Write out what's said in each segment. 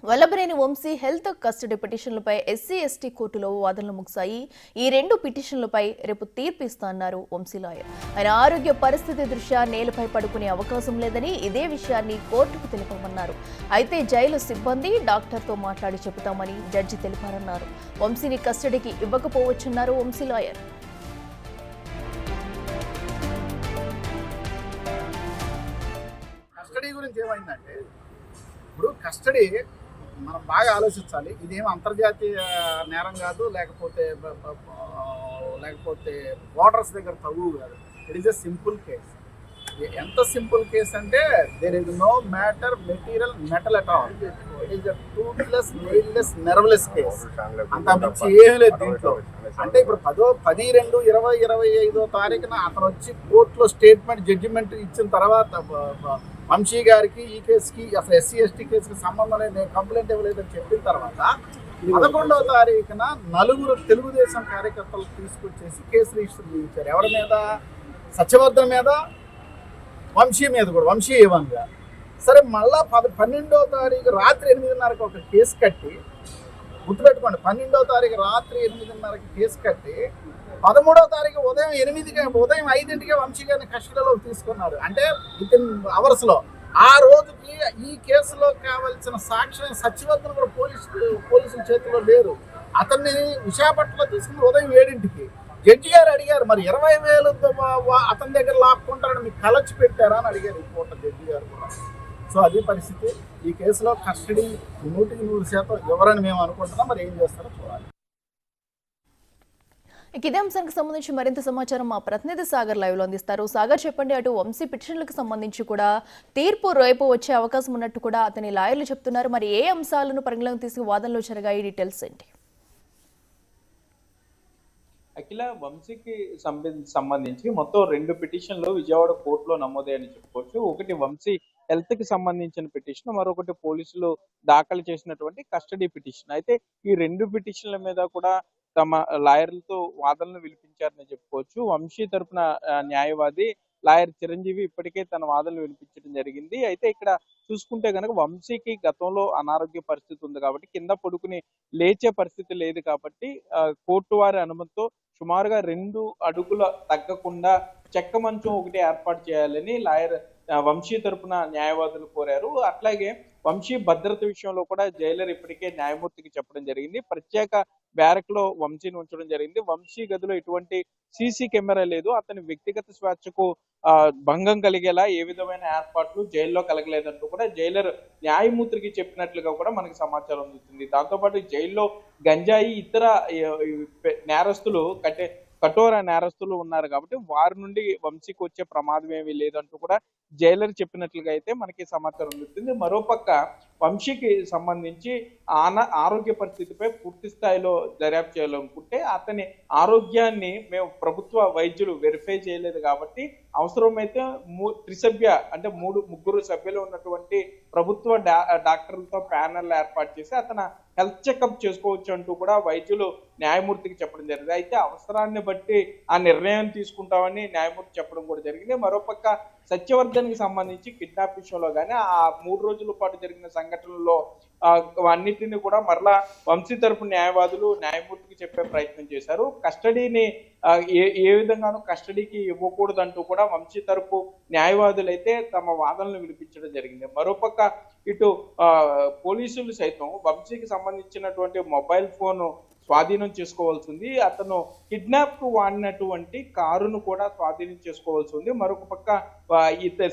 Vallabhaneni Vamsi health custody పిటిషన్లపై SC ST కోర్టులో వాదనలు ముగిశాయి. ఈ రెండు పిటిషన్లపై రేపు తీర్పు ఇస్తారన్నారు వంశీ లాయర్. ఆయన ఆరోగ్య పరిస్థితి దృష్ట్యా నేలపై పడుకునే అవకాశం లేదని ఇదే విషయాన్ని కోర్టుకు తెలుపమన్నారు. అయితే జైలు సిబ్బంది డాక్టర్తో మాట్లాడి చెబుతామని జడ్జి తెలిపారన్నారు. వంశీని కస్టడీకి ఇవ్వకపోవచ్చన్నారు వంశీ లాయర్. కస్టడీ గురించి ఏమైందంటే, ఇప్పుడు కస్టడీ మనం బాగా ఆలోచించాలి. ఇదేం అంతర్జాతీయ నేరం కాదు, లేకపోతే బోర్డర్స్ దగ్గర తగువు కాదు. It is a simple case. ఎంత సింపుల్ కేస్ అంటే there is no matter material metal at all. It is a toothless nailless nerveless case. అంత మించి ఏమీ లేదు దీంట్లో. అంటే ఇప్పుడు 10/2/2025 తారీఖున అతను వచ్చి కోర్టులో స్టేట్మెంట్ జడ్జిమెంట్ ఇచ్చిన తర్వాత వంశీ గారికి ఈ కేసుకి అసలు ఎస్సీ ఎస్టీ కేసుకి సంబంధం లేదు, నేను కంప్లైంట్ ఇవ్వలేదని చెప్పిన తర్వాత 11వ తారీఖున 4 తెలుగుదేశం కార్యకర్తలు తీసుకొచ్చేసి కేసు రిజిస్టర్ చేయించారు. ఎవరి మీద? సత్యవర్ధన్ మీద, వంశీ మీద కూడా, వంశీ ఏవన్గా. సరే, మళ్ళా 12వ తారీఖు రాత్రి 8:30కి ఒక కేసు కట్టి, గుర్తుపెట్టుకోండి, 12వ తారీఖు రాత్రి 8:30కి కేసు కట్టి 13వ తారీఖు ఉదయం 5ంటికే వంశీ గారిని కస్టడీలోకి తీసుకున్నారు. అంటే వితిన్ అవర్స్లో. ఆ రోజుకి ఈ కేసులో కావాల్సిన సాక్ష్యం సత్యవర్ధన్ కూడా పోలీసుల చేతిలో లేరు. అతన్ని విశాఖపట్నంలో తీసుకుని ఉదయం 7ంటికి జడ్జి గారు అడిగారు, మరి 20,000 అతని దగ్గర లాక్కుంటారని మీకు కలచి పెట్టారా అని అడిగారు రిపోర్టర్ జడ్జి గారు కూడా. సో అది పరిస్థితి. ఈ కేసులో కస్టడీ 100% ఎవరని మేము అనుకుంటున్నాం. మరి ఏం చేస్తారో చూడాలి. ఇదే అంశానికి సంబంధించి మరింత సమాచారం మా ప్రతినిధి సాగర్ లైవ్ లో అందిస్తారు. సాగర్, చెప్పండి. అటు వంశీ పిటిషన్లకు సంబంధించి కూడా తీర్పు రేపు వచ్చే అవకాశం ఉన్నట్టు కూడా అతని లాయర్లు చెప్తున్నారు. మరి ఏ అంశాలను పరిగణలోకి తీసుకు వాదనలు జరిగాయి? డీటెయిల్స్ ఏంటి? అఖిల, వంశీకి సంబంధించి మొత్తం 2 పిటిషన్లు విజయవాడ కోర్టులో నమోదయ్యని చెప్పుకోవచ్చు. ఒకటి వంశీ హెల్త్ కి సంబంధించిన పిటిషన్, మరొకటి పోలీసులు దాఖలు చేసినటువంటి కస్టడీ పిటిషన్. అయితే ఈ 2 పిటిషన్ల మీద కూడా తమ లాయర్లతో వాదనలు వినిపించారని చెప్పుకోవచ్చు. వంశీ తరపున న్యాయవాది లాయర్ చిరంజీవి ఇప్పటికే తన వాదనలు వినిపించడం జరిగింది. అయితే ఇక్కడ చూసుకుంటే కనుక వంశీకి గతంలో అనారోగ్య పరిస్థితి ఉంది కాబట్టి, కింద పడుకుని లేచే పరిస్థితి లేదు కాబట్టి కోర్టు వారి అనుమతితో సుమారుగా 2 అడుగుల తగ్గకుండా చెక్క మంచం ఒకటి ఏర్పాటు చేయాలని లాయర్ వంశీ తరపున న్యాయవాదులు కోరారు. అట్లాగే వంశీ భద్రత విషయంలో కూడా జైలర్ ఇప్పటికే న్యాయమూర్తికి చెప్పడం జరిగింది. ప్రత్యేక బ్యారక్ లో వంశీని ఉంచడం జరిగింది. వంశీ గదిలో ఎటువంటి సీసీ కెమెరా లేదు. అతని వ్యక్తిగత స్వేచ్ఛకు భంగం కలిగేలా ఏ విధమైన ఏర్పాట్లు జైల్లో కలగలేదంటూ కూడా జైలర్ న్యాయమూర్తికి చెప్పినట్లుగా కూడా మనకి సమాచారం అందుతుంది. దాంతోపాటు జైల్లో గంజాయి, ఇతర నేరస్తులు కఠోర నేరస్తులు ఉన్నారు కాబట్టి వారి నుండి వంశీకి వచ్చే ప్రమాదం ఏమీ లేదంటూ కూడా జైలర్ చెప్పినట్లుగా అయితే మనకి సమాచారం అందుతుంది. మరోపక్క వంశీకి సంబంధించి ఆరోగ్య పరిస్థితిపై పూర్తి స్థాయిలో దర్యాప్తు చేయాలనుకుంటే అతని ఆరోగ్యాన్ని మేము ప్రభుత్వ వైద్యులు వెరిఫై చేయలేదు కాబట్టి అవసరమైతే త్రిసభ్య అంటే 3 సభ్యులు ఉన్నటువంటి ప్రభుత్వ డాక్టర్లతో ప్యానెల్ ఏర్పాటు చేసి అతను హెల్త్ చెకప్ చేసుకోవచ్చు అంటూ కూడా వైద్యులు న్యాయమూర్తికి చెప్పడం జరిగింది. అయితే అవసరాన్ని బట్టి ఆ నిర్ణయం తీసుకుంటామని న్యాయమూర్తి చెప్పడం కూడా జరిగింది. మరోపక్క సత్యవర్ధన్ కి సంబంధించి కిడ్నాప్ విషయంలో కానీ ఆ 3 రోజుల పాటు జరిగిన సంఘటనల్లో అన్నిటిని కూడా మరలా వంశీ తరపు న్యాయవాదులు న్యాయమూర్తికి చెప్పే ప్రయత్నం చేశారు. కస్టడీని ఏ విధంగానూ కస్టడీకి ఇవ్వకూడదంటూ కూడా వంశీ తరపు న్యాయవాదులు అయితే తమ వాదనలు వినిపించడం జరిగింది. మరోపక్క ఇటు పోలీసులు సైతం వంశీకి సంబంధించినటువంటి మొబైల్ ఫోన్ స్వాధీనం చేసుకోవాల్సి ఉంది. అతను కిడ్నాప్ కు వాడినటువంటి కారును కూడా స్వాధీనం చేసుకోవాల్సి ఉంది. మరొక పక్క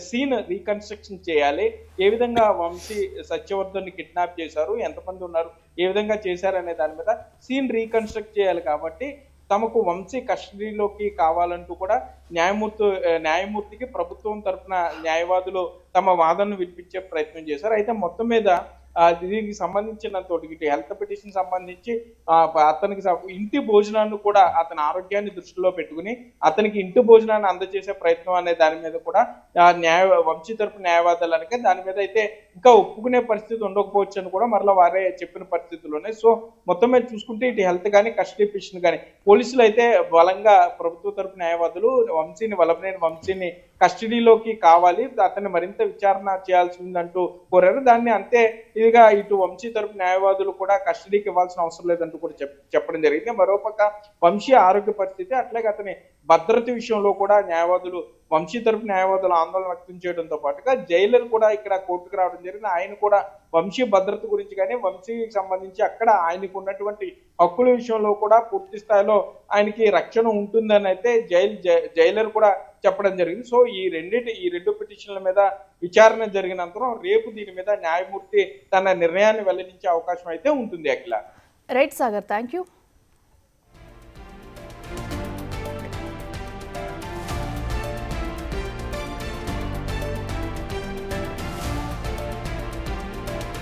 సీన్ రీకన్స్ట్రక్షన్ చేయాలి. ఏ విధంగా వంశీ సత్యవర్ధన్ కిడ్నాప్ చేశారు, ఎంతమంది ఉన్నారు, ఏ విధంగా చేశారు అనే దాని మీద సీన్ రీకన్స్ట్రక్ట్ చేయాలి. కాబట్టి తమకు వంశీ కస్టడీలోకి కావాలంటూ కూడా న్యాయమూర్తికి ప్రభుత్వం తరఫున న్యాయవాదులు తమ వాదనను వినిపించే ప్రయత్నం చేశారు. అయితే మొత్తం మీద దీనికి సంబంధించినంత ఇటు హెల్త్ పిటిషన్ సంబంధించి అతనికి ఇంటి భోజనాన్ని కూడా అతని ఆరోగ్యాన్ని దృష్టిలో పెట్టుకుని అతనికి ఇంటి భోజనాన్ని అందజేసే ప్రయత్నం అనే దాని మీద కూడా వంశీ తరపు న్యాయవాదాలకే దాని మీద అయితే ఇంకా ఒప్పుకునే పరిస్థితి ఉండకపోవచ్చు అని కూడా మరలా వారే చెప్పిన పరిస్థితుల్లోనే. సో మొత్తం మీద చూసుకుంటే ఇటు హెల్త్ కానీ కస్టడీ పిటిషన్ కానీ పోలీసులు అయితే బలంగా ప్రభుత్వ తరపు న్యాయవాదులు వల్లభనేని వంశీని కస్టడీలోకి కావాలి, అతన్ని మరింత విచారణ చేయాల్సి ఉందంటూ కోరారు. దాన్ని అంతే ఇదిగా ఇటు వంశీ తరపు న్యాయవాదులు కూడా కస్టడీకి ఇవ్వాల్సిన అవసరం లేదంటూ కూడా చెప్పడం జరిగింది. మరోపక్క వంశీ ఆరోగ్య పరిస్థితి అట్లాగే అతని భద్రత విషయంలో కూడా న్యాయవాదులు వంశీ తరపు న్యాయవాదులు ఆందోళన వ్యక్తం చేయడంతో పాటుగా జైలర్ కూడా ఇక్కడ కోర్టుకు రావడం జరిగింది. ఆయన కూడా వంశీ భద్రత గురించి కానీ వంశీకి సంబంధించి అక్కడ ఆయనకు ఉన్నటువంటి హక్కుల విషయంలో కూడా పూర్తి స్థాయిలో ఆయనకి రక్షణ ఉంటుందని అయితే జైలర్ కూడా చెప్పడం జరిగింది. సో ఈ రెండు పిటిషన్ల మీద విచారణ జరిగినంతరం రేపు దీని మీద న్యాయమూర్తి తన నిర్ణయాన్ని వెల్లడించే అవకాశం అయితే ఉంటుంది. Akhila. Right Sagar, thank you.